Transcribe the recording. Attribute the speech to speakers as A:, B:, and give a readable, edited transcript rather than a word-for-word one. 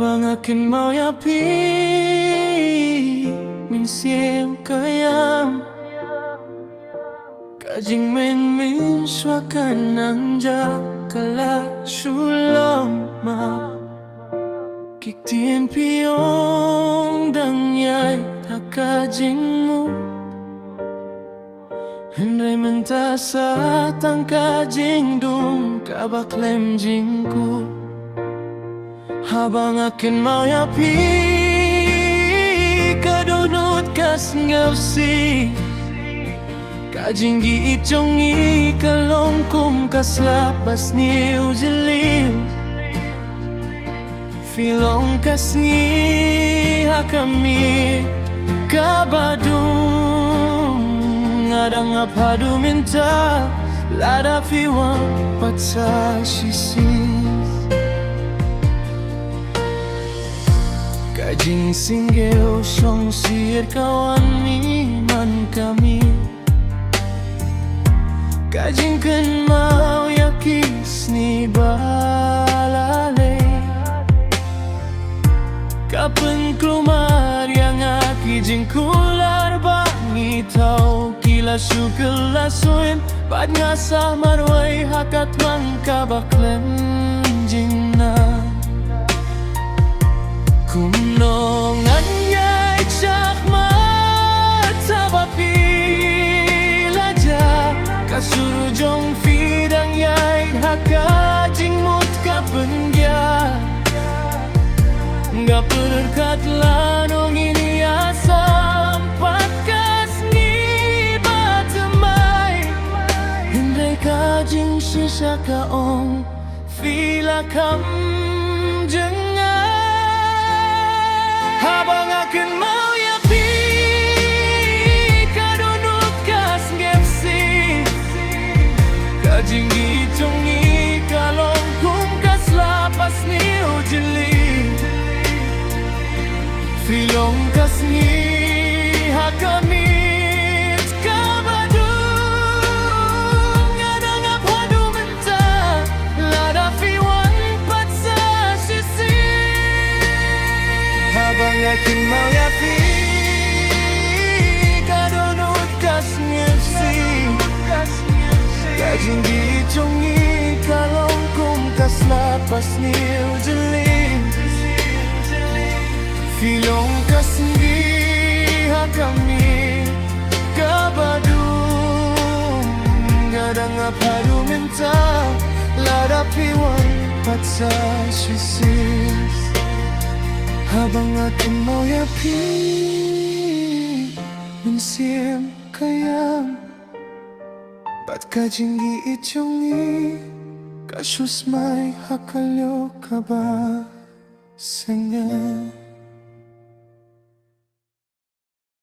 A: habang akin mau yapi min siem kayam kajing min swakan ang ja kala shulam ma kiktian piyong dang yai takajing mo Henry menta sa tangkajing dung kabaklem jingku habang akin mau yapi kadunut kas ngawsi kajing giitongi kalongkum kas lapas ni ujiliw filong kas ni hakami kabadung ngadang apadu minta lada fiwang patsa shisis kajing singgeo syong sir kawan ni man kami kajing kan mau yakis ni balale kapan kelumar yang aki jingkular bangi tau kila syukela suin bad ngasah marway hakat mangkabaklem jingna kumnongan yay tsak matabapi laja kasurujong fidang yay hakajing mut kapengya Nga perkat lanong ini asam patkas ni batemay Hindray kajing sisa kaong fila kam jengay habang akin mau yapi kadunut kas ngepsi kajing gitongi kalong kum kas lapas ni ujili filong kas ni hakamit kabadung ngadang apadu menta lada fiwan patsa sisi habang akin mau yapi kadunut kas ngepsi kajing gitongi kalong kum kas lapas ni ujeling filong kasih hakami kabadung gadang apadu minta lada piwan patsa shisis habang akin mau yapi min siem kayam bat kajing giitongi kasus may hakalyo kaba senga